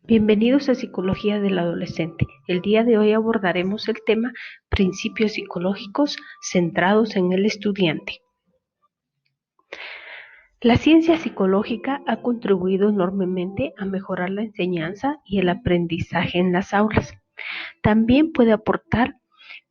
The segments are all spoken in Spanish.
Bienvenidos a Psicología del Adolescente. El día de hoy abordaremos el tema Principios psicológicos centrados en el estudiante. La ciencia psicológica ha contribuido enormemente a mejorar la enseñanza y el aprendizaje en las aulas. También puede aportar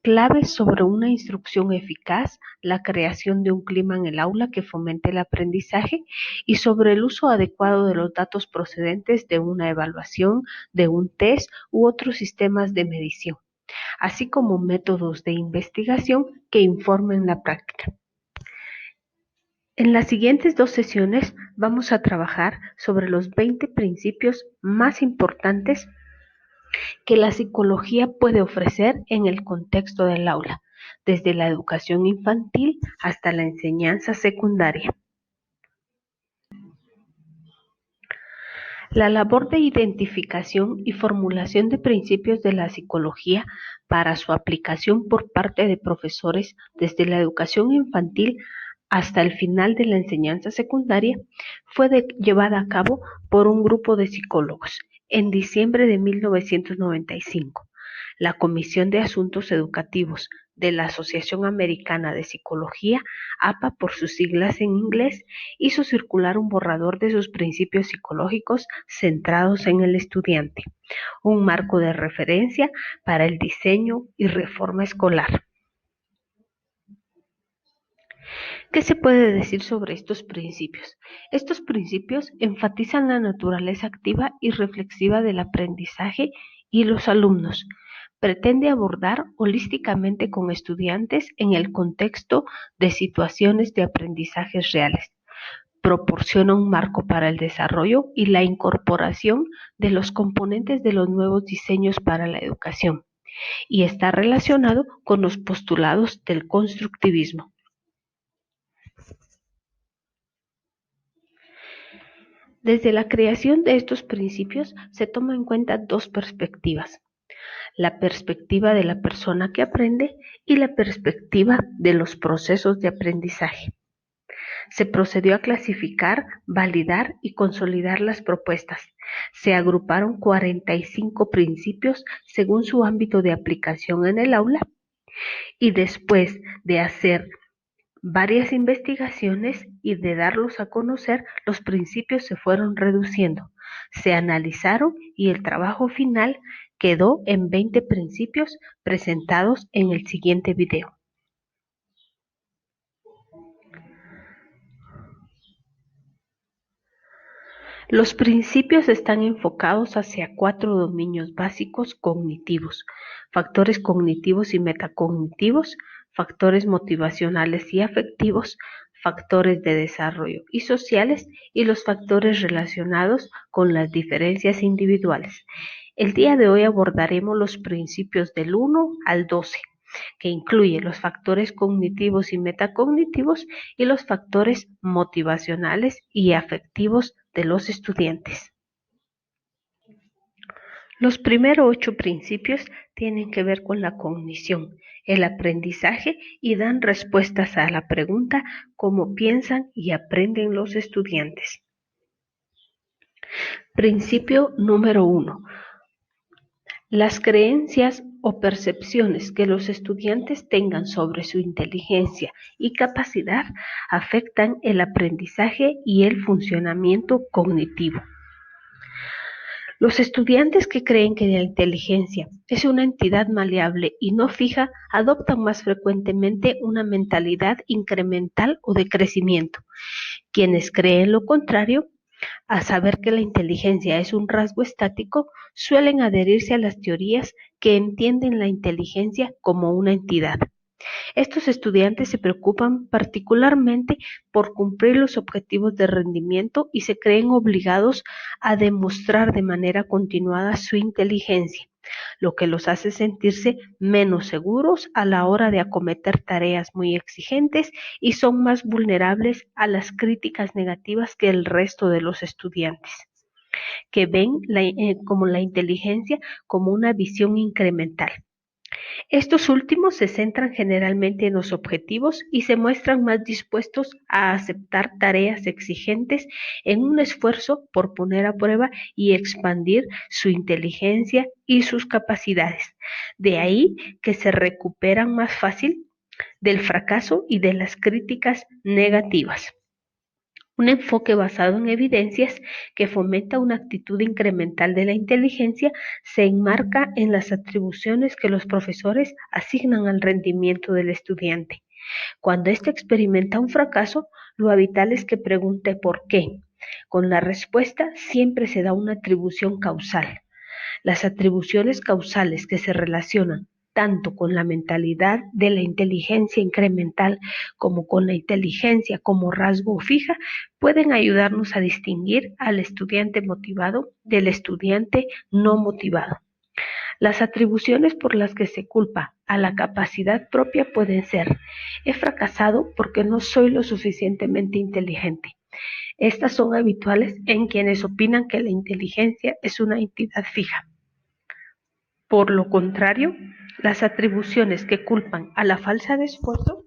claves sobre una instrucción eficaz, la creación de un clima en el aula que fomente el aprendizaje y sobre el uso adecuado de los datos procedentes de una evaluación, de un test u otros sistemas de medición, así como métodos de investigación que informen la práctica. En las siguientes dos sesiones vamos a trabajar sobre los 20 principios más importantes que la psicología puede ofrecer en el contexto del aula, desde la educación infantil hasta la enseñanza secundaria. La labor de identificación y formulación de principios de la psicología para su aplicación por parte de profesores desde la educación infantil hasta el final de la enseñanza secundaria fue llevada a cabo por un grupo de psicólogos en diciembre de 1995. La Comisión de Asuntos Educativos de la Asociación Americana de Psicología, APA por sus siglas en inglés, hizo circular un borrador de sus principios psicológicos centrados en el estudiante, un marco de referencia para el diseño y reforma escolar. ¿Qué se puede decir sobre estos principios? Estos principios enfatizan la naturaleza activa y reflexiva del aprendizaje y los alumnos. Pretende abordar holísticamente con estudiantes en el contexto de situaciones de aprendizajes reales. Proporciona un marco para el desarrollo y la incorporación de los componentes de los nuevos diseños para la educación y está relacionado con los postulados del constructivismo. Desde la creación de estos principios se toma en cuenta dos perspectivas: la perspectiva de la persona que aprende y la perspectiva de los procesos de aprendizaje. Se procedió a clasificar, validar y consolidar las propuestas. Se agruparon 45 principios según su ámbito de aplicación en el aula y después de hacer varias investigaciones y de darlos a conocer, los principios se fueron reduciendo, se analizaron y el trabajo final quedó en 20 principios presentados en el siguiente video. Los principios están enfocados hacia 4 dominios básicos cognitivos: factores cognitivos y metacognitivos, factores motivacionales y afectivos, factores de desarrollo y sociales, y los factores relacionados con las diferencias individuales. El día de hoy abordaremos los principios del 1 al 12, que incluye los factores cognitivos y metacognitivos y los factores motivacionales y afectivos de los estudiantes. Los primeros 8 principios tienen que ver con la cognición, el aprendizaje y dan respuestas a la pregunta ¿cómo piensan y aprenden los estudiantes? Principio número 1. Las creencias o percepciones que los estudiantes tengan sobre su inteligencia y capacidad afectan el aprendizaje y el funcionamiento cognitivo. Los estudiantes que creen que la inteligencia es una entidad maleable y no fija adoptan más frecuentemente una mentalidad incremental o de crecimiento. Quienes creen lo contrario, a saber que la inteligencia es un rasgo estático, suelen adherirse a las teorías que entienden la inteligencia como una entidad. Estos estudiantes se preocupan particularmente por cumplir los objetivos de rendimiento y se creen obligados a demostrar de manera continuada su inteligencia, lo que los hace sentirse menos seguros a la hora de acometer tareas muy exigentes y son más vulnerables a las críticas negativas que el resto de los estudiantes, que ven como la inteligencia como una visión incremental. Estos últimos se centran generalmente en los objetivos y se muestran más dispuestos a aceptar tareas exigentes en un esfuerzo por poner a prueba y expandir su inteligencia y sus capacidades. De ahí que se recuperan más fácil del fracaso y de las críticas negativas. Un enfoque basado en evidencias que fomenta una actitud incremental de la inteligencia se enmarca en las atribuciones que los profesores asignan al rendimiento del estudiante. Cuando éste experimenta un fracaso, lo habitual es que pregunte por qué. Con la respuesta siempre se da una atribución causal. Las atribuciones causales que se relacionan tanto con la mentalidad de la inteligencia incremental como con la inteligencia como rasgo fija, pueden ayudarnos a distinguir al estudiante motivado del estudiante no motivado. Las atribuciones por las que se culpa a la capacidad propia pueden ser: he fracasado porque no soy lo suficientemente inteligente. Estas son habituales en quienes opinan que la inteligencia es una entidad fija. Por lo contrario, las atribuciones que culpan a la falta de esfuerzo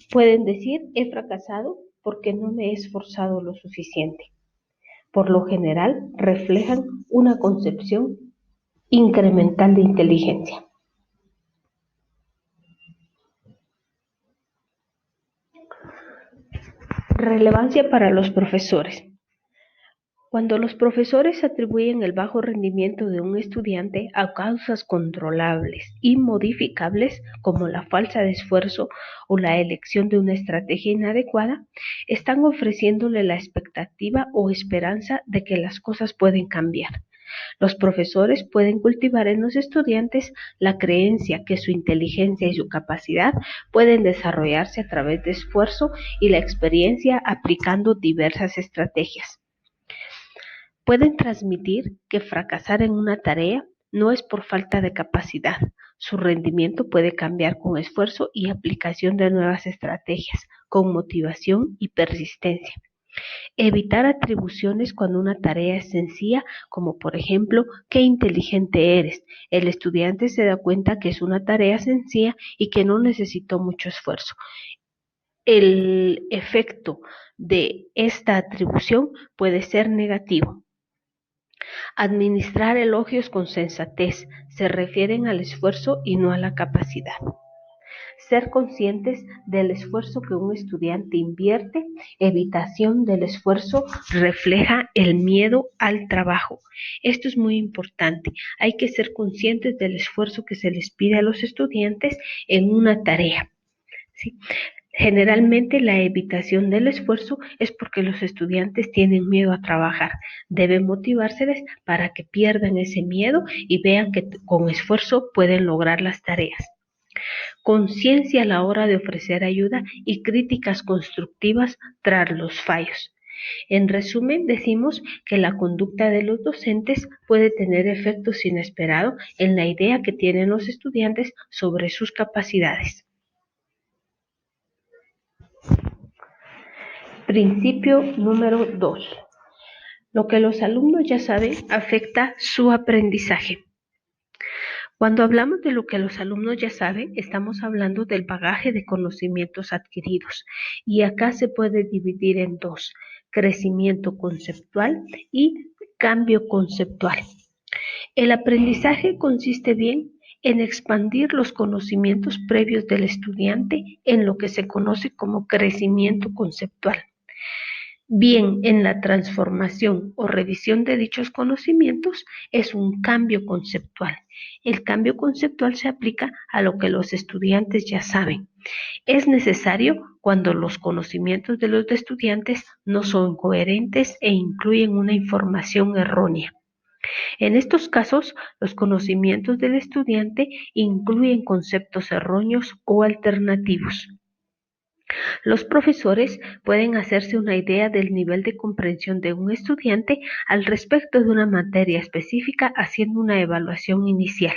pueden decir: he fracasado porque no me he esforzado lo suficiente. Por lo general, reflejan una concepción incremental de inteligencia. Relevancia para los profesores. Cuando los profesores atribuyen el bajo rendimiento de un estudiante a causas controlables y modificables, como la falta de esfuerzo o la elección de una estrategia inadecuada, están ofreciéndole la expectativa o esperanza de que las cosas pueden cambiar. Los profesores pueden cultivar en los estudiantes la creencia que su inteligencia y su capacidad pueden desarrollarse a través de esfuerzo y la experiencia aplicando diversas estrategias. Pueden transmitir que fracasar en una tarea no es por falta de capacidad. Su rendimiento puede cambiar con esfuerzo y aplicación de nuevas estrategias, con motivación y persistencia. Evitar atribuciones cuando una tarea es sencilla, como por ejemplo, qué inteligente eres. El estudiante se da cuenta que es una tarea sencilla y que no necesitó mucho esfuerzo. El efecto de esta atribución puede ser negativo. Administrar elogios con sensatez se refieren al esfuerzo y no a la capacidad. Ser conscientes del esfuerzo que un estudiante invierte. Evitación del esfuerzo refleja el miedo al trabajo. Esto es muy importante. Hay que ser conscientes del esfuerzo que se les pide a los estudiantes en una tarea, ¿sí? Generalmente la evitación del esfuerzo es porque los estudiantes tienen miedo a trabajar. Deben motivárseles para que pierdan ese miedo y vean que con esfuerzo pueden lograr las tareas. Conciencia a la hora de ofrecer ayuda y críticas constructivas tras los fallos. En resumen, decimos que la conducta de los docentes puede tener efectos inesperados en la idea que tienen los estudiantes sobre sus capacidades. Principio número 2. Lo que los alumnos ya saben afecta su aprendizaje. Cuando hablamos de lo que los alumnos ya saben, estamos hablando del bagaje de conocimientos adquiridos. Y acá se puede dividir en dos: crecimiento conceptual y cambio conceptual. El aprendizaje consiste bien en expandir los conocimientos previos del estudiante en lo que se conoce como crecimiento conceptual. Bien, en la transformación o revisión de dichos conocimientos es un cambio conceptual. El cambio conceptual se aplica a lo que los estudiantes ya saben. Es necesario cuando los conocimientos de los estudiantes no son coherentes e incluyen una información errónea. En estos casos, los conocimientos del estudiante incluyen conceptos erróneos o alternativos. Los profesores pueden hacerse una idea del nivel de comprensión de un estudiante al respecto de una materia específica haciendo una evaluación inicial.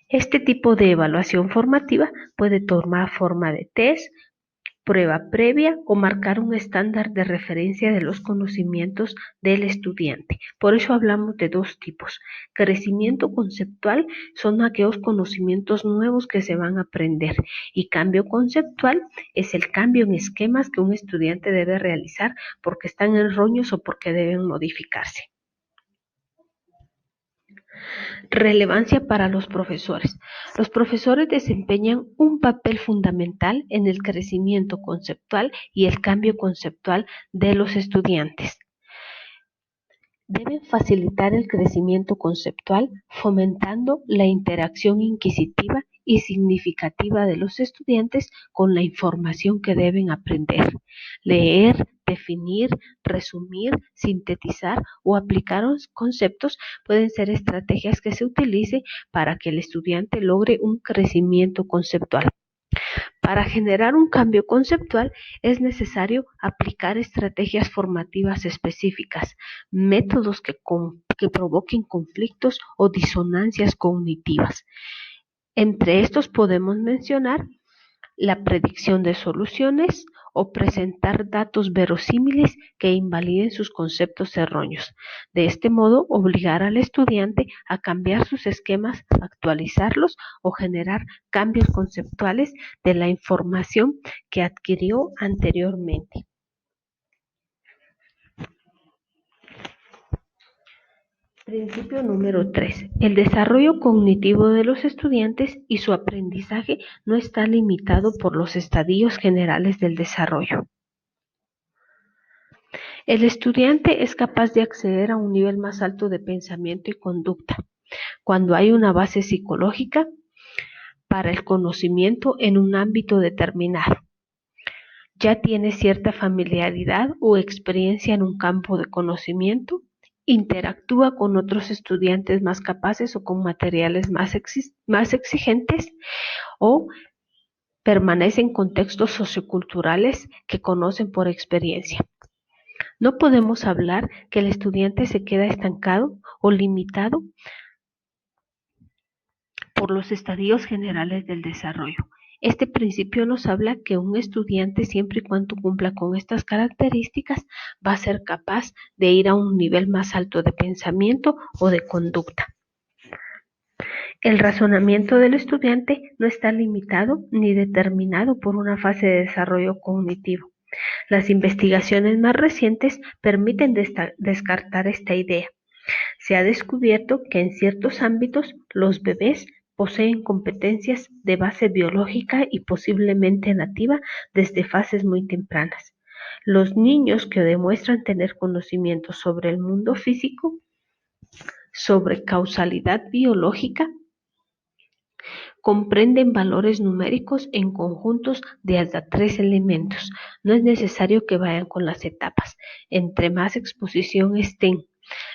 Este tipo de evaluación formativa puede tomar forma de test, prueba previa o marcar un estándar de referencia de los conocimientos del estudiante. Por eso hablamos de dos tipos. Crecimiento conceptual son aquellos conocimientos nuevos que se van a aprender y cambio conceptual es el cambio en esquemas que un estudiante debe realizar porque están erróneos o porque deben modificarse. Relevancia para los profesores. Los profesores desempeñan un papel fundamental en el crecimiento conceptual y el cambio conceptual de los estudiantes. Deben facilitar el crecimiento conceptual fomentando la interacción inquisitiva y significativa de los estudiantes con la información que deben aprender. Leer, definir, resumir, sintetizar o aplicar conceptos pueden ser estrategias que se utilicen para que el estudiante logre un crecimiento conceptual. Para generar un cambio conceptual es necesario aplicar estrategias formativas específicas, métodos que provoquen conflictos o disonancias cognitivas. Entre estos podemos mencionar la predicción de soluciones o presentar datos verosímiles que invaliden sus conceptos erróneos. De este modo, obligar al estudiante a cambiar sus esquemas, actualizarlos o generar cambios conceptuales de la información que adquirió anteriormente. Principio número 3. El desarrollo cognitivo de los estudiantes y su aprendizaje no está limitado por los estadios generales del desarrollo. El estudiante es capaz de acceder a un nivel más alto de pensamiento y conducta cuando hay una base psicológica para el conocimiento en un ámbito determinado. Ya tiene cierta familiaridad o experiencia en un campo de conocimiento, interactúa con otros estudiantes más capaces o con materiales más exigentes o permanece en contextos socioculturales que conocen por experiencia. No podemos hablar que el estudiante se queda estancado o limitado por los estadios generales del desarrollo. Este principio nos habla que un estudiante, siempre y cuando cumpla con estas características, va a ser capaz de ir a un nivel más alto de pensamiento o de conducta. El razonamiento del estudiante no está limitado ni determinado por una fase de desarrollo cognitivo. Las investigaciones más recientes permiten descartar esta idea. Se ha descubierto que en ciertos ámbitos los bebés poseen competencias de base biológica y posiblemente nativa desde fases muy tempranas. Los niños que demuestran tener conocimiento sobre el mundo físico, sobre causalidad biológica, comprenden valores numéricos en conjuntos de hasta 3 elementos. No es necesario que vayan con las etapas. Entre más exposición estén,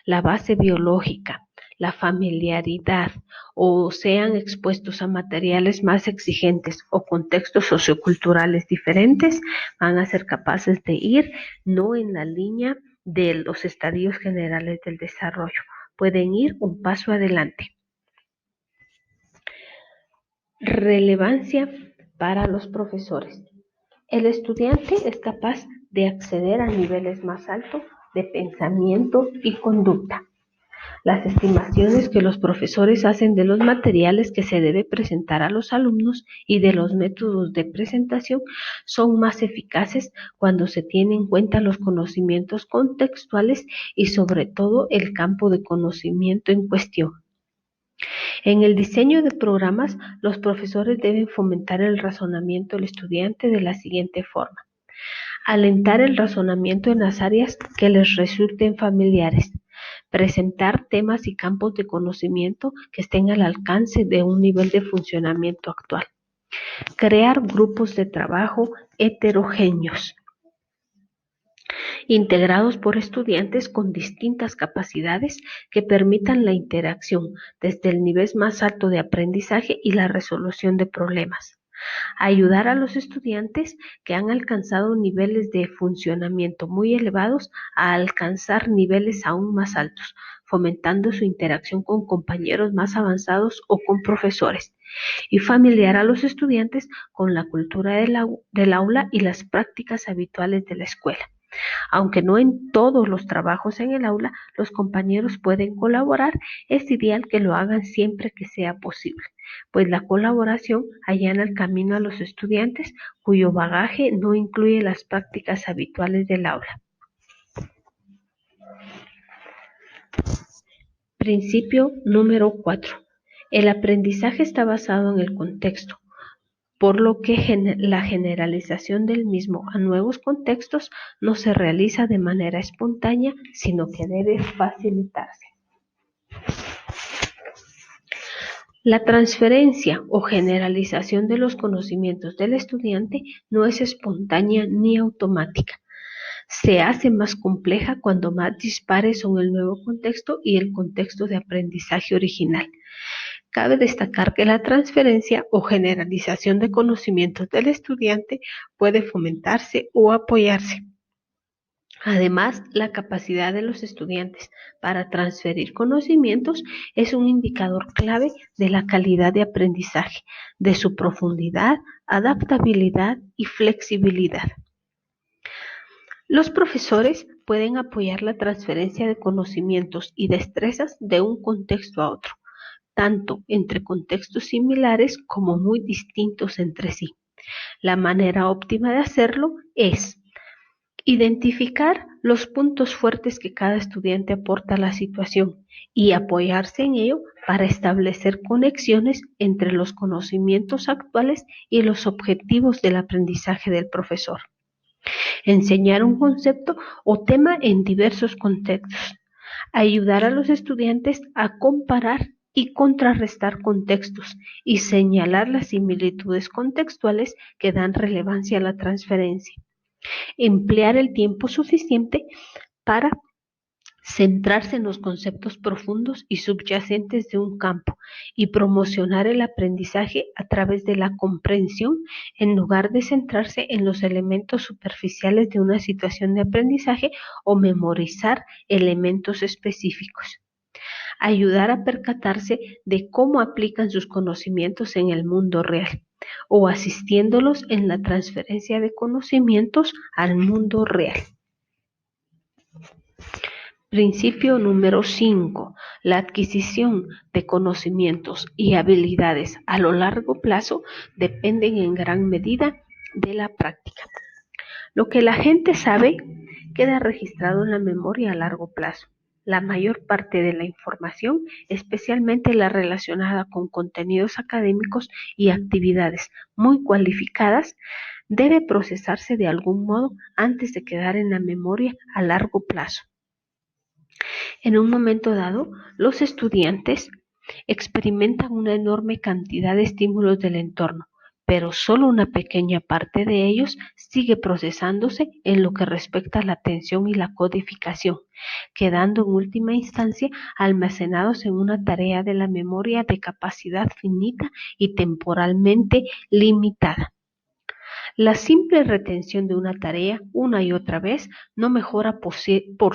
la base biológica, la familiaridad o sean expuestos a materiales más exigentes o contextos socioculturales diferentes, van a ser capaces de ir no en la línea de los estadios generales del desarrollo. Pueden ir un paso adelante. Relevancia para los profesores. El estudiante es capaz de acceder a niveles más altos de pensamiento y conducta. Las estimaciones que los profesores hacen de los materiales que se debe presentar a los alumnos y de los métodos de presentación son más eficaces cuando se tienen en cuenta los conocimientos contextuales y sobre todo el campo de conocimiento en cuestión. En el diseño de programas, los profesores deben fomentar el razonamiento del estudiante de la siguiente forma. Alentar el razonamiento en las áreas que les resulten familiares. Presentar temas y campos de conocimiento que estén al alcance de un nivel de funcionamiento actual. Crear grupos de trabajo heterogéneos, integrados por estudiantes con distintas capacidades que permitan la interacción desde el nivel más alto de aprendizaje y la resolución de problemas. Ayudar a los estudiantes que han alcanzado niveles de funcionamiento muy elevados a alcanzar niveles aún más altos, fomentando su interacción con compañeros más avanzados o con profesores. y familiar a los estudiantes con la cultura del aula y las prácticas habituales de la escuela. Aunque no en todos los trabajos en el aula los compañeros pueden colaborar, es ideal que lo hagan siempre que sea posible, pues la colaboración allana el camino a los estudiantes cuyo bagaje no incluye las prácticas habituales del aula. Principio número 4. El aprendizaje está basado en el contexto, por lo que la generalización del mismo a nuevos contextos no se realiza de manera espontánea, sino que debe facilitarse. La transferencia o generalización de los conocimientos del estudiante no es espontánea ni automática. Se hace más compleja cuando más dispares son el nuevo contexto y el contexto de aprendizaje original. Cabe destacar que la transferencia o generalización de conocimientos del estudiante puede fomentarse o apoyarse. Además, la capacidad de los estudiantes para transferir conocimientos es un indicador clave de la calidad de aprendizaje, de su profundidad, adaptabilidad y flexibilidad. Los profesores pueden apoyar la transferencia de conocimientos y destrezas de un contexto a otro, tanto entre contextos similares como muy distintos entre sí. La manera óptima de hacerlo es identificar los puntos fuertes que cada estudiante aporta a la situación y apoyarse en ello para establecer conexiones entre los conocimientos actuales y los objetivos del aprendizaje del profesor. Enseñar un concepto o tema en diversos contextos. Ayudar a los estudiantes a comparar y contrarrestar contextos y señalar las similitudes contextuales que dan relevancia a la transferencia. Emplear el tiempo suficiente para centrarse en los conceptos profundos y subyacentes de un campo y promocionar el aprendizaje a través de la comprensión en lugar de centrarse en los elementos superficiales de una situación de aprendizaje o memorizar elementos específicos. Ayudar a percatarse de cómo aplican sus conocimientos en el mundo real o asistiéndolos en la transferencia de conocimientos al mundo real. Principio número 5. La adquisición de conocimientos y habilidades a lo largo plazo dependen en gran medida de la práctica. Lo que la gente sabe queda registrado en la memoria a largo plazo. La mayor parte de la información, especialmente la relacionada con contenidos académicos y actividades muy cualificadas, debe procesarse de algún modo antes de quedar en la memoria a largo plazo. En un momento dado, los estudiantes experimentan una enorme cantidad de estímulos del entorno, pero solo una pequeña parte de ellos sigue procesándose en lo que respecta a la atención y la codificación, quedando en última instancia almacenados en una tarea de la memoria de capacidad finita y temporalmente limitada. La simple retención de una tarea una y otra vez no mejora por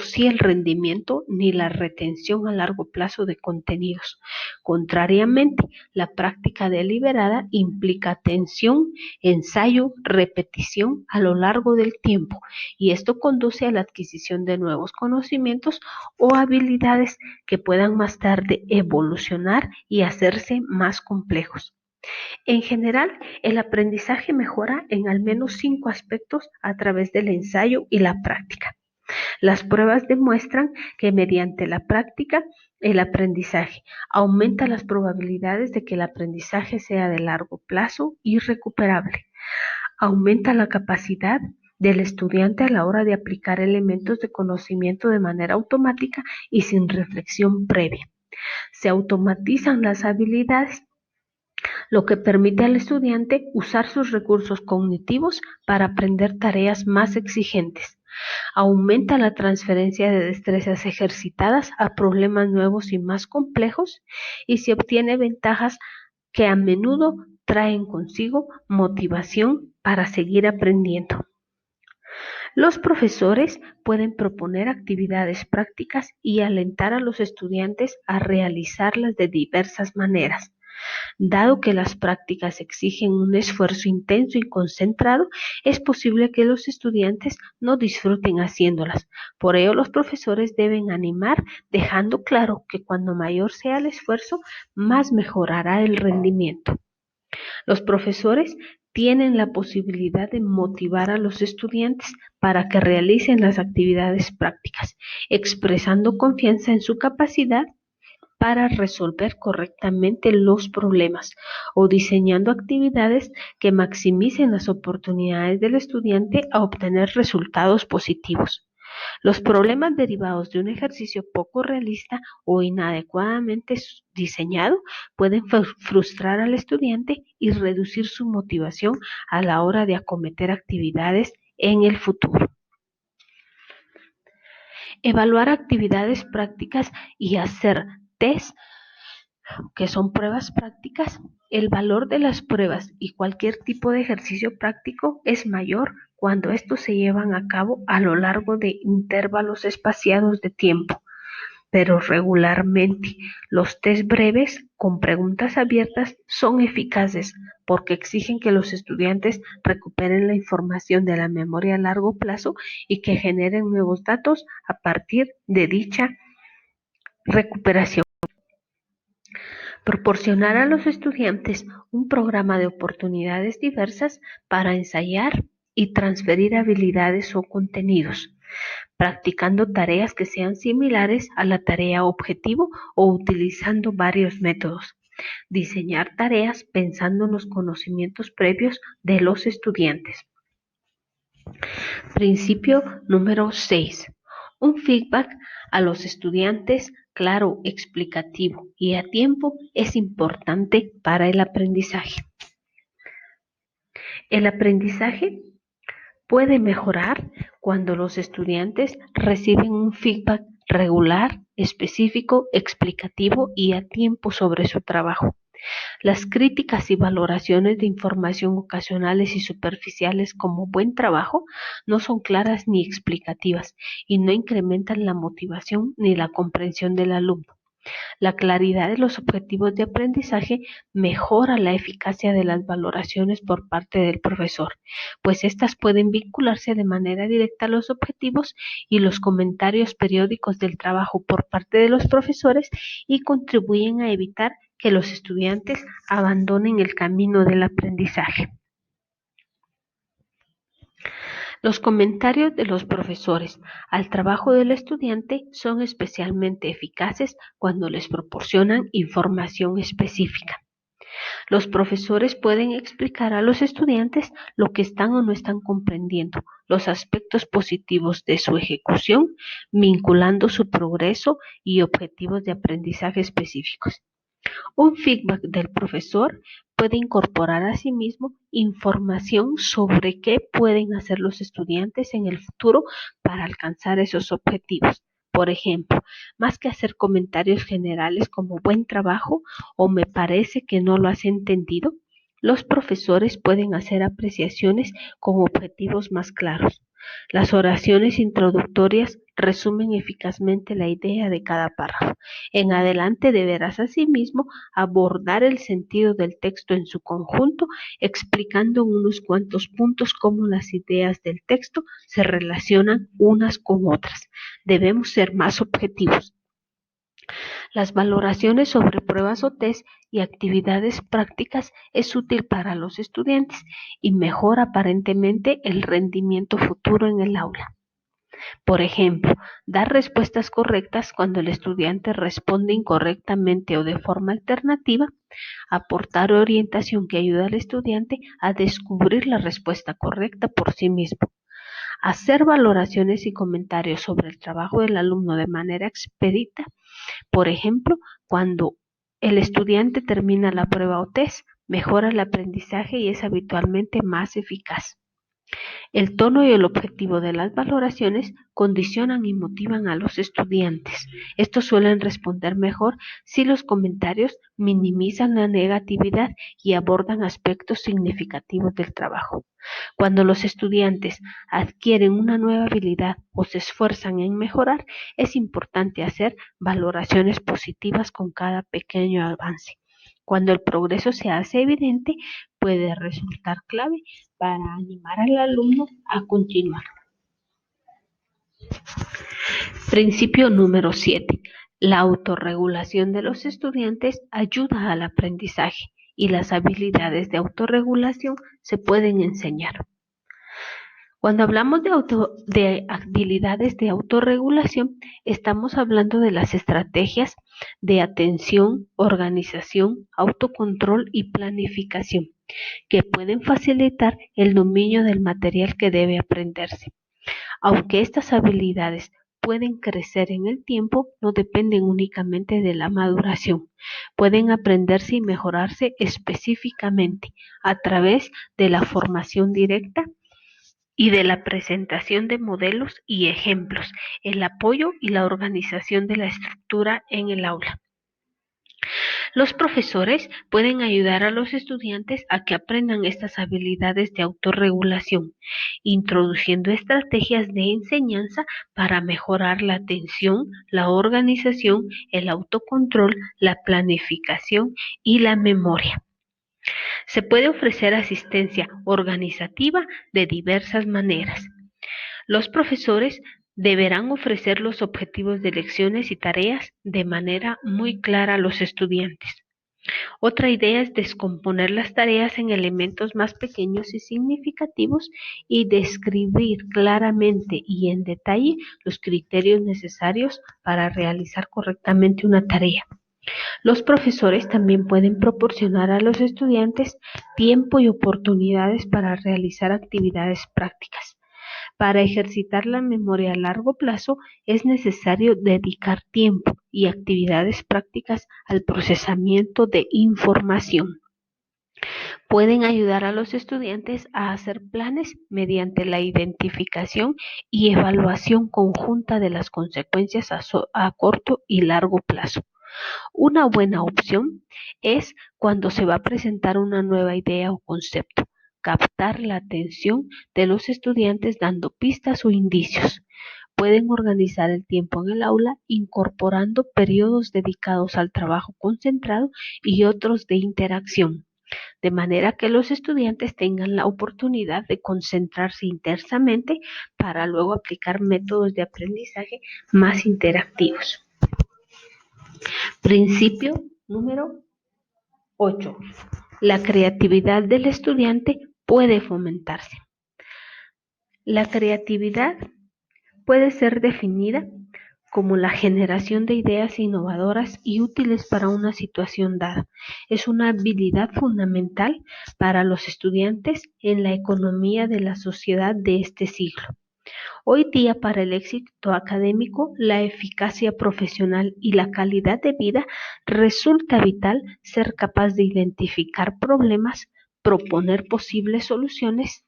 sí el rendimiento ni la retención a largo plazo de contenidos. Contrariamente, la práctica deliberada implica atención, ensayo, repetición a lo largo del tiempo, y esto conduce a la adquisición de nuevos conocimientos o habilidades que puedan más tarde evolucionar y hacerse más complejos. En general, el aprendizaje mejora en al menos 5 aspectos a través del ensayo y la práctica. Las pruebas demuestran que mediante la práctica, el aprendizaje aumenta las probabilidades de que el aprendizaje sea de largo plazo y recuperable. Aumenta la capacidad del estudiante a la hora de aplicar elementos de conocimiento de manera automática y sin reflexión previa. Se automatizan las habilidades, lo que permite al estudiante usar sus recursos cognitivos para aprender tareas más exigentes. Aumenta la transferencia de destrezas ejercitadas a problemas nuevos y más complejos, y se obtiene ventajas que a menudo traen consigo motivación para seguir aprendiendo. Los profesores pueden proponer actividades prácticas y alentar a los estudiantes a realizarlas de diversas maneras. Dado que las prácticas exigen un esfuerzo intenso y concentrado, es posible que los estudiantes no disfruten haciéndolas. Por ello, los profesores deben animar, dejando claro que cuando mayor sea el esfuerzo, más mejorará el rendimiento. Los profesores tienen la posibilidad de motivar a los estudiantes para que realicen las actividades prácticas, expresando confianza en su capacidad para resolver correctamente los problemas o diseñando actividades que maximicen las oportunidades del estudiante a obtener resultados positivos. Los problemas derivados de un ejercicio poco realista o inadecuadamente diseñado pueden frustrar al estudiante y reducir su motivación a la hora de acometer actividades en el futuro. Evaluar actividades prácticas y hacer test, que son pruebas prácticas. El valor de las pruebas y cualquier tipo de ejercicio práctico es mayor cuando estos se llevan a cabo a lo largo de intervalos espaciados de tiempo, pero regularmente los test breves con preguntas abiertas son eficaces porque exigen que los estudiantes recuperen la información de la memoria a largo plazo y que generen nuevos datos a partir de dicha recuperación. Proporcionar a los estudiantes un programa de oportunidades diversas para ensayar y transferir habilidades o contenidos, practicando tareas que sean similares a la tarea objetivo o utilizando varios métodos. Diseñar tareas pensando en los conocimientos previos de los estudiantes. Principio número 6. Un feedback a los estudiantes claro, explicativo y a tiempo es importante para el aprendizaje. El aprendizaje puede mejorar cuando los estudiantes reciben un feedback regular, específico, explicativo y a tiempo sobre su trabajo. Las críticas y valoraciones de información ocasionales y superficiales como buen trabajo no son claras ni explicativas y no incrementan la motivación ni la comprensión del alumno. La claridad de los objetivos de aprendizaje mejora la eficacia de las valoraciones por parte del profesor, pues éstas pueden vincularse de manera directa a los objetivos y los comentarios periódicos del trabajo por parte de los profesores y contribuyen a evitar que los estudiantes abandonen el camino del aprendizaje. Los comentarios de los profesores al trabajo del estudiante son especialmente eficaces cuando les proporcionan información específica. Los profesores pueden explicar a los estudiantes lo que están o no están comprendiendo, los aspectos positivos de su ejecución, vinculando su progreso y objetivos de aprendizaje específicos. Un feedback del profesor puede incorporar asimismo información sobre qué pueden hacer los estudiantes en el futuro para alcanzar esos objetivos. Por ejemplo, más que hacer comentarios generales como buen trabajo o me parece que no lo has entendido, los profesores pueden hacer apreciaciones con objetivos más claros. Las oraciones introductorias resumen eficazmente la idea de cada párrafo. En adelante deberás asimismo abordar el sentido del texto en su conjunto, explicando en unos cuantos puntos cómo las ideas del texto se relacionan unas con otras. Debemos ser más objetivos. Las valoraciones sobre pruebas o test y actividades prácticas es útil para los estudiantes y mejora aparentemente el rendimiento futuro en el aula. Por ejemplo, dar respuestas correctas cuando el estudiante responde incorrectamente o de forma alternativa, aportar orientación que ayuda al estudiante a descubrir la respuesta correcta por sí mismo. Hacer valoraciones y comentarios sobre el trabajo del alumno de manera expedita, por ejemplo, cuando el estudiante termina la prueba o test, mejora el aprendizaje y es habitualmente más eficaz. El tono y el objetivo de las valoraciones condicionan y motivan a los estudiantes. Estos suelen responder mejor si los comentarios minimizan la negatividad y abordan aspectos significativos del trabajo. Cuando los estudiantes adquieren una nueva habilidad o se esfuerzan en mejorar, es importante hacer valoraciones positivas con cada pequeño avance. Cuando el progreso se hace evidente, puede resultar clave para animar al alumno a continuar. Principio número 7. La autorregulación de los estudiantes ayuda al aprendizaje y las habilidades de autorregulación se pueden enseñar. Cuando hablamos de habilidades de autorregulación, estamos hablando de las estrategias de atención, organización, autocontrol y planificación, que pueden facilitar el dominio del material que debe aprenderse. Aunque estas habilidades pueden crecer en el tiempo, no dependen únicamente de la maduración. Pueden aprenderse y mejorarse específicamente a través de la formación directa y de la presentación de modelos y ejemplos, el apoyo y la organización de la estructura en el aula. Los profesores pueden ayudar a los estudiantes a que aprendan estas habilidades de autorregulación, introduciendo estrategias de enseñanza para mejorar la atención, la organización, el autocontrol, la planificación y la memoria. Se puede ofrecer asistencia organizativa de diversas maneras. Los profesores deberán ofrecer los objetivos de lecciones y tareas de manera muy clara a los estudiantes. Otra idea es descomponer las tareas en elementos más pequeños y significativos y describir claramente y en detalle los criterios necesarios para realizar correctamente una tarea. Los profesores también pueden proporcionar a los estudiantes tiempo y oportunidades para realizar actividades prácticas. Para ejercitar la memoria a largo plazo es necesario dedicar tiempo y actividades prácticas al procesamiento de información. Pueden ayudar a los estudiantes a hacer planes mediante la identificación y evaluación conjunta de las consecuencias a corto y largo plazo. Una buena opción es cuando se va a presentar una nueva idea o concepto, captar la atención de los estudiantes dando pistas o indicios. Pueden organizar el tiempo en el aula incorporando periodos dedicados al trabajo concentrado y otros de interacción, de manera que los estudiantes tengan la oportunidad de concentrarse intensamente para luego aplicar métodos de aprendizaje más interactivos. Principio número 8. La creatividad del estudiante puede fomentarse. La creatividad puede ser definida como la generación de ideas innovadoras y útiles para una situación dada. Es una habilidad fundamental para los estudiantes en la economía de la sociedad de este siglo. Hoy día, para el éxito académico, la eficacia profesional y la calidad de vida, resulta vital ser capaz de identificar problemas, proponer posibles soluciones,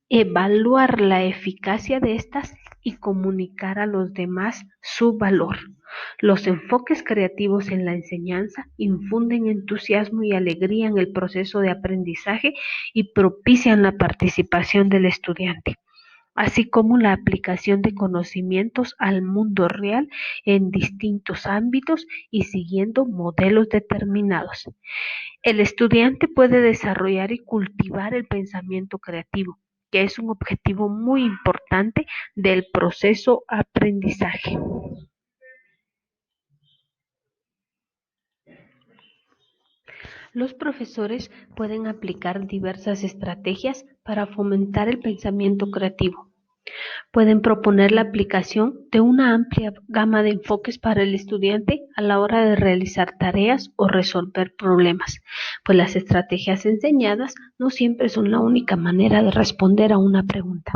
evaluar la eficacia de estas y comunicar a los demás su valor. Los enfoques creativos en la enseñanza infunden entusiasmo y alegría en el proceso de aprendizaje y propician la participación del estudiante, así como la aplicación de conocimientos al mundo real en distintos ámbitos y siguiendo modelos determinados. El estudiante puede desarrollar y cultivar el pensamiento creativo, que es un objetivo muy importante del proceso aprendizaje. Los profesores pueden aplicar diversas estrategias para fomentar el pensamiento creativo. Pueden proponer la aplicación de una amplia gama de enfoques para el estudiante a la hora de realizar tareas o resolver problemas, pues las estrategias enseñadas no siempre son la única manera de responder a una pregunta.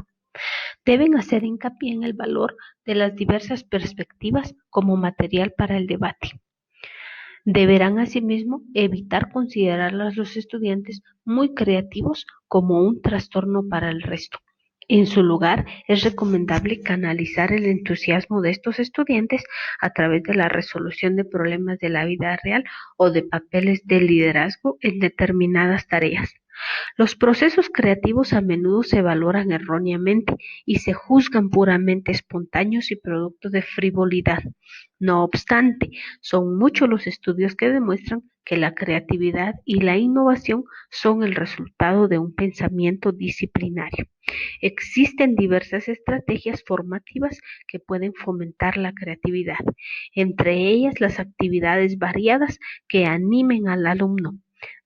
Deben hacer hincapié en el valor de las diversas perspectivas como material para el debate. Deberán asimismo evitar considerar a los estudiantes muy creativos como un trastorno para el resto. En su lugar, es recomendable canalizar el entusiasmo de estos estudiantes a través de la resolución de problemas de la vida real o de papeles de liderazgo en determinadas tareas. Los procesos creativos a menudo se valoran erróneamente y se juzgan puramente espontáneos y producto de frivolidad. No obstante, son muchos los estudios que demuestran que la creatividad y la innovación son el resultado de un pensamiento disciplinario. Existen diversas estrategias formativas que pueden fomentar la creatividad, entre ellas las actividades variadas que animen al alumno,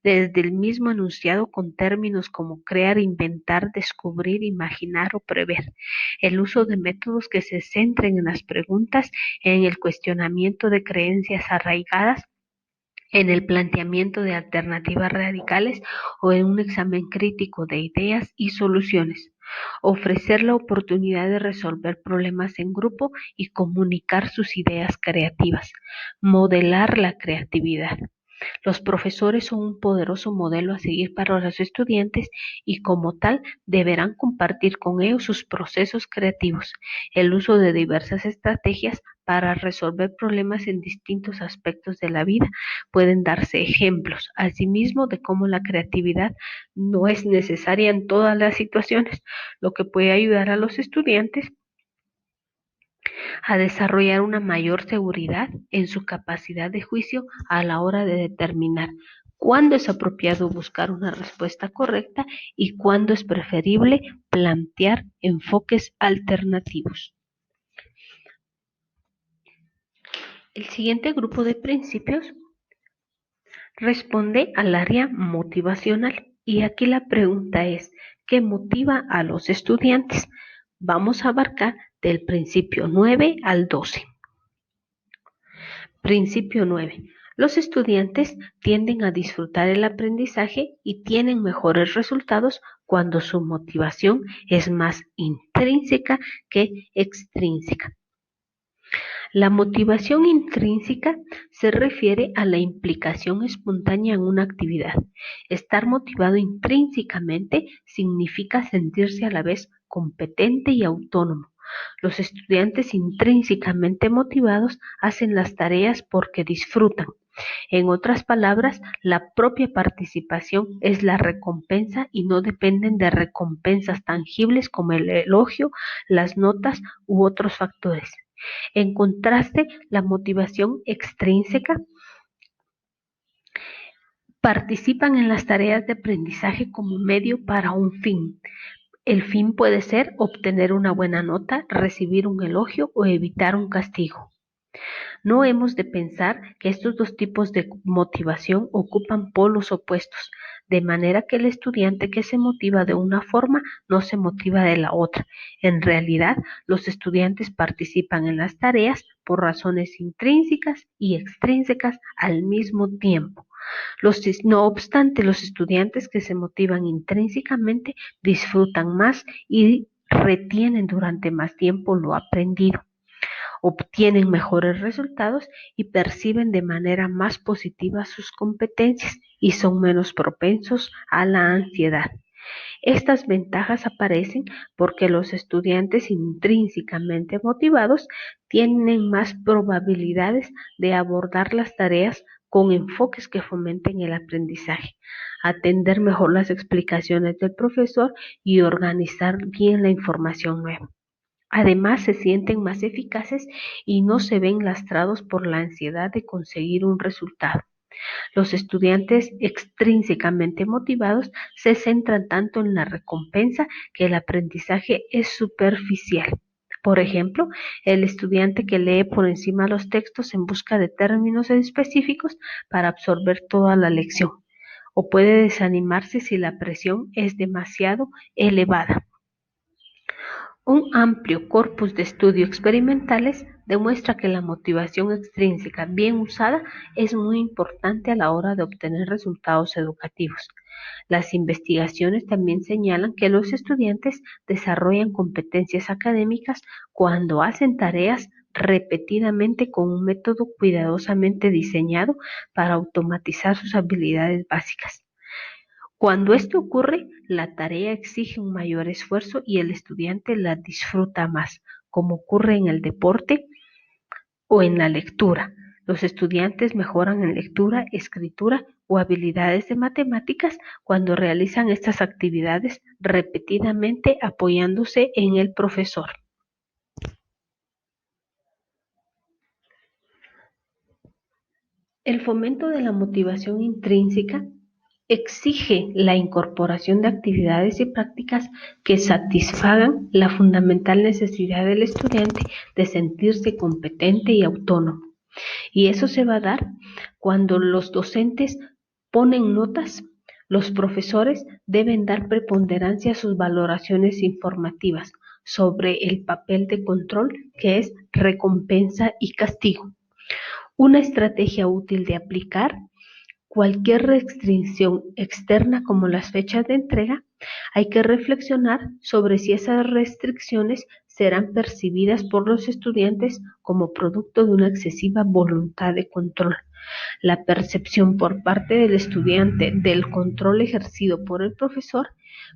desde el mismo enunciado con términos como crear, inventar, descubrir, imaginar o prever. El uso de métodos que se centren en las preguntas, en el cuestionamiento de creencias arraigadas, en el planteamiento de alternativas radicales o en un examen crítico de ideas y soluciones. Ofrecer la oportunidad de resolver problemas en grupo y comunicar sus ideas creativas. Modelar la creatividad. Los profesores son un poderoso modelo a seguir para los estudiantes y como tal deberán compartir con ellos sus procesos creativos. El uso de diversas estrategias para resolver problemas en distintos aspectos de la vida. Pueden darse ejemplos, asimismo, de cómo la creatividad no es necesaria en todas las situaciones, lo que puede ayudar a los estudiantes a desarrollar una mayor seguridad en su capacidad de juicio a la hora de determinar cuándo es apropiado buscar una respuesta correcta y cuándo es preferible plantear enfoques alternativos. El siguiente grupo de principios responde al área motivacional y aquí la pregunta es, ¿qué motiva a los estudiantes? Vamos a abarcar del principio 9 al 12. Principio 9. Los estudiantes tienden a disfrutar el aprendizaje y tienen mejores resultados cuando su motivación es más intrínseca que extrínseca. La motivación intrínseca se refiere a la implicación espontánea en una actividad. Estar motivado intrínsecamente significa sentirse a la vez competente y autónomo. Los estudiantes intrínsecamente motivados hacen las tareas porque disfrutan. En otras palabras, la propia participación es la recompensa y no dependen de recompensas tangibles como el elogio, las notas u otros factores. En contraste, la motivación extrínseca participan en las tareas de aprendizaje como medio para un fin. El fin puede ser obtener una buena nota, recibir un elogio o evitar un castigo. No hemos de pensar que estos dos tipos de motivación ocupan polos opuestos, de manera que el estudiante que se motiva de una forma no se motiva de la otra. En realidad, los estudiantes participan en las tareas por razones intrínsecas y extrínsecas al mismo tiempo. No obstante, los estudiantes que se motivan intrínsecamente disfrutan más y retienen durante más tiempo lo aprendido, obtienen mejores resultados y perciben de manera más positiva sus competencias y son menos propensos a la ansiedad. Estas ventajas aparecen porque los estudiantes intrínsecamente motivados tienen más probabilidades de abordar las tareas con enfoques que fomenten el aprendizaje, atender mejor las explicaciones del profesor y organizar bien la información nueva. Además, se sienten más eficaces y no se ven lastrados por la ansiedad de conseguir un resultado. Los estudiantes extrínsecamente motivados se centran tanto en la recompensa que el aprendizaje es superficial. Por ejemplo, el estudiante que lee por encima los textos en busca de términos específicos para absorber toda la lección, o puede desanimarse si la presión es demasiado elevada. Un amplio corpus de estudios experimentales demuestra que la motivación extrínseca bien usada es muy importante a la hora de obtener resultados educativos. Las investigaciones también señalan que los estudiantes desarrollan competencias académicas cuando hacen tareas repetidamente con un método cuidadosamente diseñado para automatizar sus habilidades básicas. Cuando esto ocurre, la tarea exige un mayor esfuerzo y el estudiante la disfruta más, como ocurre en el deporte o en la lectura. Los estudiantes mejoran en lectura, escritura o habilidades de matemáticas cuando realizan estas actividades repetidamente apoyándose en el profesor. El fomento de la motivación intrínseca exige la incorporación de actividades y prácticas que satisfagan la fundamental necesidad del estudiante de sentirse competente y autónomo. Y eso se va a dar cuando los docentes ponen notas. Los profesores deben dar preponderancia a sus valoraciones informativas sobre el papel de control que es recompensa y castigo. Una estrategia útil de aplicar cualquier restricción externa como las fechas de entrega, hay que reflexionar sobre si esas restricciones serán percibidas por los estudiantes como producto de una excesiva voluntad de control. La percepción por parte del estudiante del control ejercido por el profesor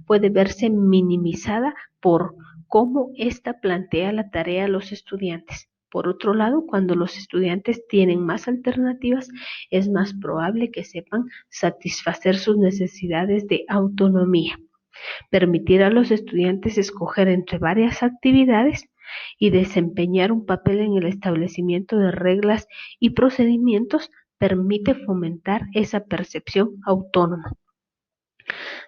puede verse minimizada por cómo ésta plantea la tarea a los estudiantes. Por otro lado, cuando los estudiantes tienen más alternativas, es más probable que sepan satisfacer sus necesidades de autonomía. Permitir a los estudiantes escoger entre varias actividades y desempeñar un papel en el establecimiento de reglas y procedimientos permite fomentar esa percepción autónoma.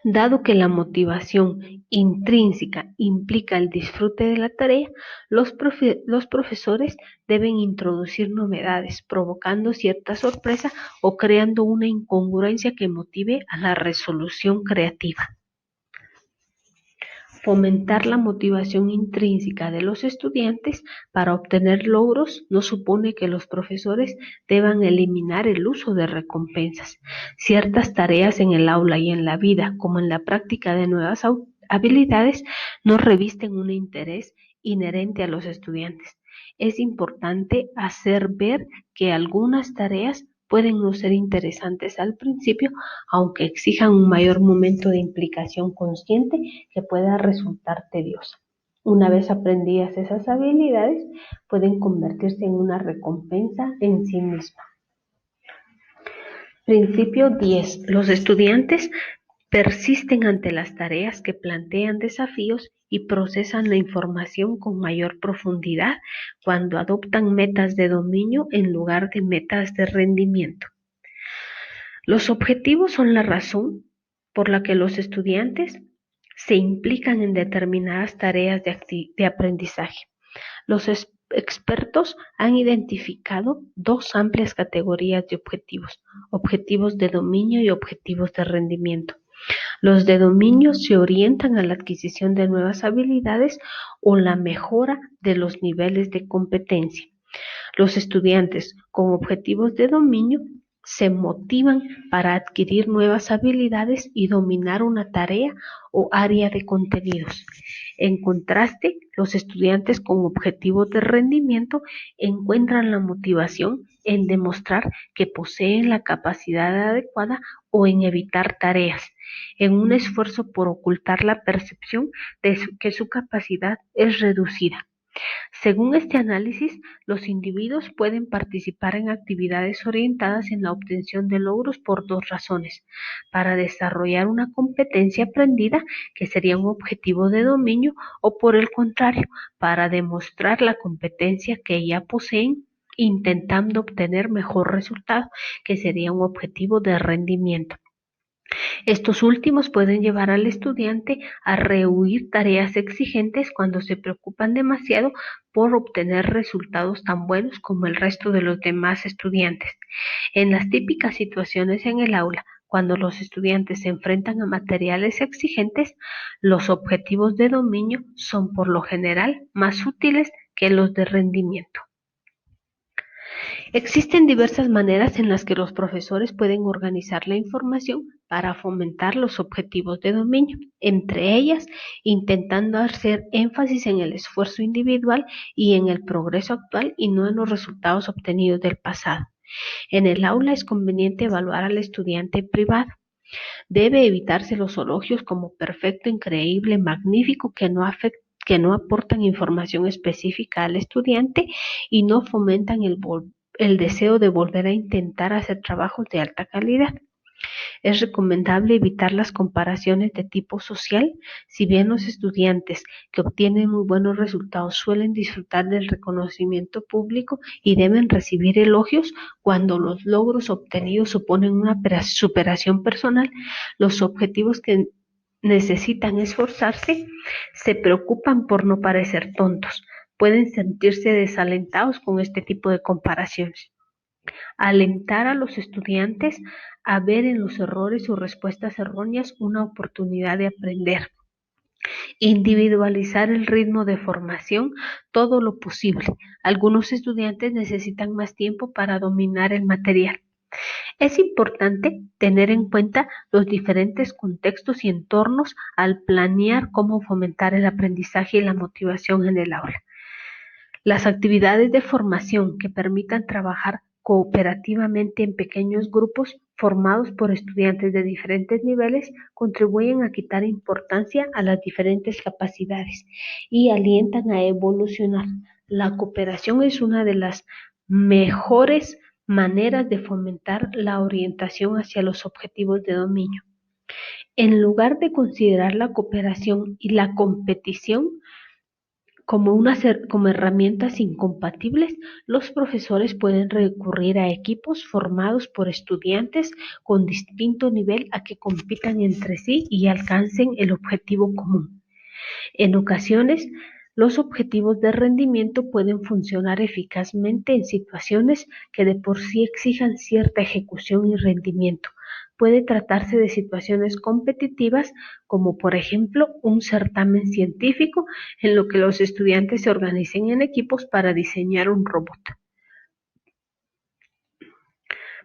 Dado que la motivación intrínseca implica el disfrute de la tarea, los profesores deben introducir novedades, provocando cierta sorpresa o creando una incongruencia que motive a la resolución creativa. Fomentar la motivación intrínseca de los estudiantes para obtener logros no supone que los profesores deban eliminar el uso de recompensas. Ciertas tareas en el aula y en la vida, como en la práctica de nuevas habilidades, no revisten un interés inherente a los estudiantes. Es importante hacer ver que algunas tareas pueden no ser interesantes al principio, aunque exijan un mayor momento de implicación consciente que pueda resultar tediosa. Una vez aprendidas esas habilidades, pueden convertirse en una recompensa en sí misma. Principio 10. Los estudiantes persisten ante las tareas que plantean desafíos y procesan la información con mayor profundidad cuando adoptan metas de dominio en lugar de metas de rendimiento. Los objetivos son la razón por la que los estudiantes se implican en determinadas tareas de aprendizaje. Los expertos han identificado dos amplias categorías de objetivos: objetivos de dominio y objetivos de rendimiento. Los de dominio se orientan a la adquisición de nuevas habilidades o la mejora de los niveles de competencia. Los estudiantes con objetivos de dominio se motivan para adquirir nuevas habilidades y dominar una tarea o área de contenidos. En contraste, los estudiantes con objetivos de rendimiento encuentran la motivación en demostrar que poseen la capacidad adecuada o en evitar tareas, en un esfuerzo por ocultar la percepción de que su capacidad es reducida. Según este análisis, los individuos pueden participar en actividades orientadas en la obtención de logros por dos razones: para desarrollar una competencia aprendida, que sería un objetivo de dominio, o por el contrario, para demostrar la competencia que ya poseen, intentando obtener mejor resultado, que sería un objetivo de rendimiento. Estos últimos pueden llevar al estudiante a rehuir tareas exigentes cuando se preocupan demasiado por obtener resultados tan buenos como el resto de los demás estudiantes. En las típicas situaciones en el aula, cuando los estudiantes se enfrentan a materiales exigentes, los objetivos de dominio son por lo general más útiles que los de rendimiento. Existen diversas maneras en las que los profesores pueden organizar la información para fomentar los objetivos de dominio, entre ellas intentando hacer énfasis en el esfuerzo individual y en el progreso actual y no en los resultados obtenidos del pasado. En el aula es conveniente evaluar al estudiante privado. Debe evitarse los elogios como perfecto, increíble, magnífico, que no aportan información específica al estudiante y no fomentan el el deseo de volver a intentar hacer trabajos de alta calidad. Es recomendable evitar las comparaciones de tipo social. Si bien los estudiantes que obtienen muy buenos resultados suelen disfrutar del reconocimiento público y deben recibir elogios, cuando los logros obtenidos suponen una superación personal, los objetivos que necesitan esforzarse se preocupan por no parecer tontos. Pueden sentirse desalentados con este tipo de comparaciones. Alentar a los estudiantes a ver en los errores o respuestas erróneas una oportunidad de aprender. Individualizar el ritmo de formación todo lo posible. Algunos estudiantes necesitan más tiempo para dominar el material. Es importante tener en cuenta los diferentes contextos y entornos al planear cómo fomentar el aprendizaje y la motivación en el aula. Las actividades de formación que permitan trabajar cooperativamente en pequeños grupos formados por estudiantes de diferentes niveles contribuyen a quitar importancia a las diferentes capacidades y alientan a evolucionar. La cooperación es una de las mejores maneras de fomentar la orientación hacia los objetivos de dominio. En lugar de considerar la cooperación y la competición como herramientas incompatibles, los profesores pueden recurrir a equipos formados por estudiantes con distinto nivel a que compitan entre sí y alcancen el objetivo común. En ocasiones, los objetivos de rendimiento pueden funcionar eficazmente en situaciones que de por sí exijan cierta ejecución y rendimiento. Puede tratarse de situaciones competitivas, como por ejemplo un certamen científico en lo que los estudiantes se organicen en equipos para diseñar un robot.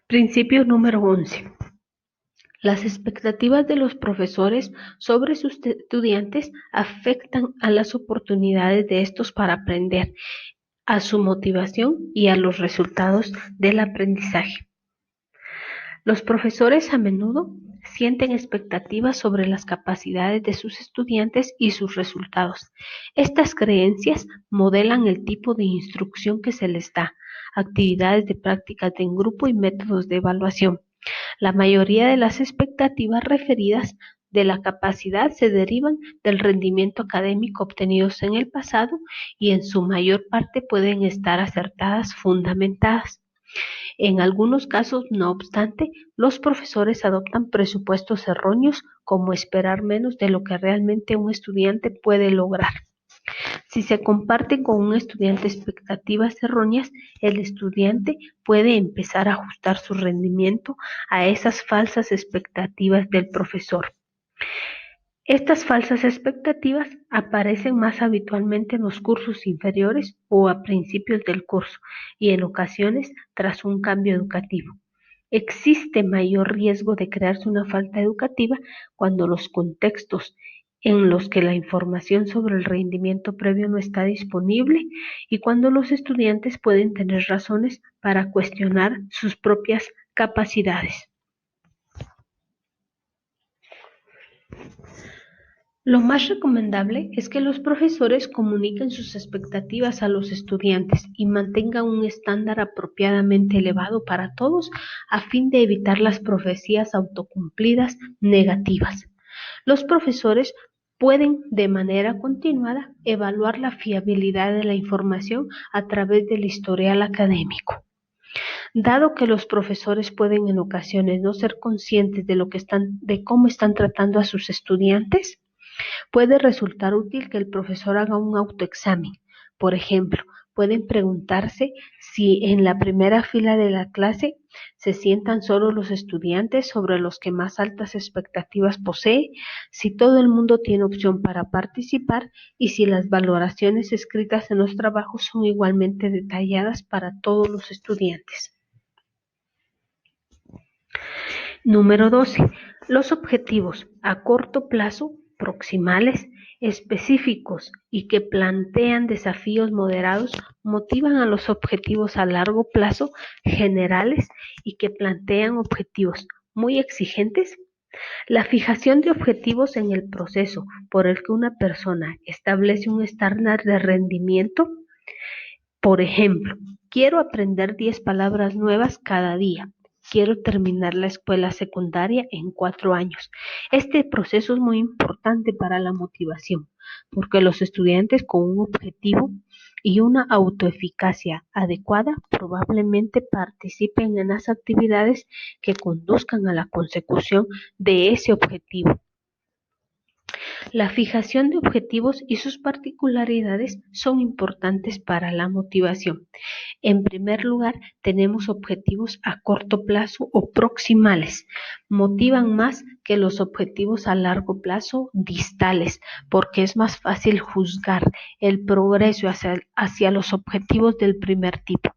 Principio número 11. Las expectativas de los profesores sobre sus estudiantes afectan a las oportunidades de estos para aprender, a su motivación y a los resultados del aprendizaje. Los profesores a menudo sienten expectativas sobre las capacidades de sus estudiantes y sus resultados. Estas creencias modelan el tipo de instrucción que se les da, actividades de prácticas en grupo y métodos de evaluación. La mayoría de las expectativas referidas de la capacidad se derivan del rendimiento académico obtenidos en el pasado y en su mayor parte pueden estar acertadas, fundamentadas. En algunos casos, no obstante, los profesores adoptan presupuestos erróneos, como esperar menos de lo que realmente un estudiante puede lograr. Si se comparten con un estudiante expectativas erróneas, el estudiante puede empezar a ajustar su rendimiento a esas falsas expectativas del profesor. Estas falsas expectativas aparecen más habitualmente en los cursos inferiores o a principios del curso y en ocasiones tras un cambio educativo. Existe mayor riesgo de crearse una falta educativa cuando los contextos en los que la información sobre el rendimiento previo no está disponible y cuando los estudiantes pueden tener razones para cuestionar sus propias capacidades. Lo más recomendable es que los profesores comuniquen sus expectativas a los estudiantes y mantengan un estándar apropiadamente elevado para todos a fin de evitar las profecías autocumplidas negativas. Los profesores pueden de manera continuada evaluar la fiabilidad de la información a través del historial académico. Dado que los profesores pueden en ocasiones no ser conscientes de cómo están tratando a sus estudiantes, puede resultar útil que el profesor haga un autoexamen. Por ejemplo, pueden preguntarse si en la primera fila de la clase se sientan solo los estudiantes sobre los que más altas expectativas posee, si todo el mundo tiene opción para participar y si las valoraciones escritas en los trabajos son igualmente detalladas para todos los estudiantes. Número 12. Los objetivos a corto plazo, proximales, específicos y que plantean desafíos moderados motivan a los objetivos a largo plazo, generales y que plantean objetivos muy exigentes. La fijación de objetivos en el proceso por el que una persona establece un estándar de rendimiento, por ejemplo, Quiero aprender 10 palabras nuevas cada día. Quiero terminar la escuela secundaria en 4 años. Este proceso es muy importante para la motivación, porque los estudiantes con un objetivo y una autoeficacia adecuada probablemente participen en las actividades que conduzcan a la consecución de ese objetivo. La fijación de objetivos y sus particularidades son importantes para la motivación. En primer lugar, tenemos objetivos a corto plazo o proximales. Motivan más que los objetivos a largo plazo distales, porque es más fácil juzgar el progreso hacia los objetivos del primer tipo.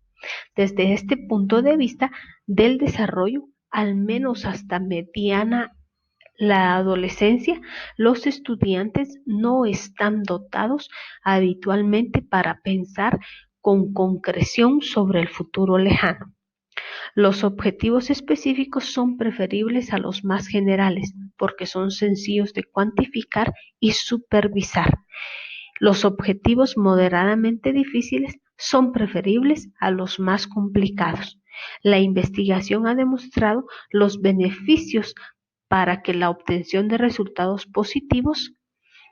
Desde este punto de vista del desarrollo, al menos hasta mediana la adolescencia, los estudiantes no están dotados habitualmente para pensar con concreción sobre el futuro lejano. Los objetivos específicos son preferibles a los más generales porque son sencillos de cuantificar y supervisar. Los objetivos moderadamente difíciles son preferibles a los más complicados. La investigación ha demostrado los beneficios para que la obtención de resultados positivos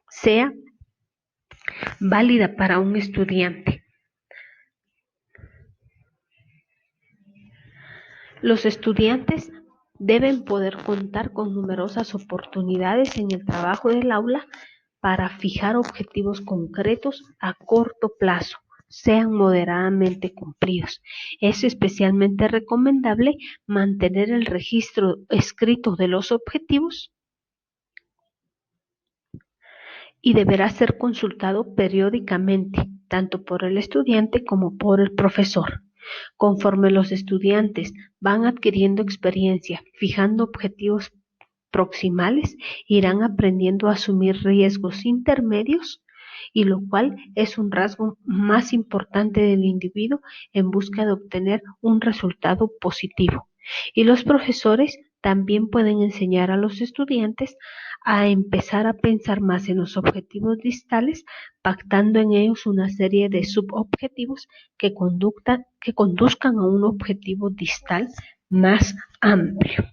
sea válida para un estudiante. Los estudiantes deben poder contar con numerosas oportunidades en el trabajo del aula para fijar objetivos concretos a corto plazo, sean moderadamente cumplidos. Es especialmente recomendable mantener el registro escrito de los objetivos y deberá ser consultado periódicamente, tanto por el estudiante como por el profesor. Conforme los estudiantes van adquiriendo experiencia, fijando objetivos proximales, irán aprendiendo a asumir riesgos intermedios, y lo cual es un rasgo más importante del individuo en busca de obtener un resultado positivo. Y los profesores también pueden enseñar a los estudiantes a empezar a pensar más en los objetivos distales, pactando en ellos una serie de subobjetivos que conduzcan a un objetivo distal más amplio.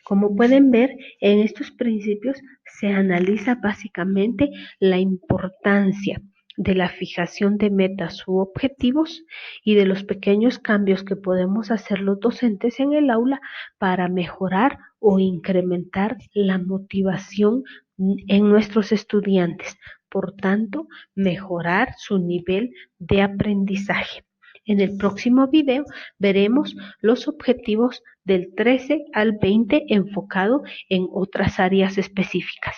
Como pueden ver, en estos principios se analiza básicamente la importancia de la fijación de metas u objetivos y de los pequeños cambios que podemos hacer los docentes en el aula para mejorar o incrementar la motivación en nuestros estudiantes. Por tanto, mejorar su nivel de aprendizaje. En el próximo video veremos los objetivos del 13 al 20 enfocado en otras áreas específicas.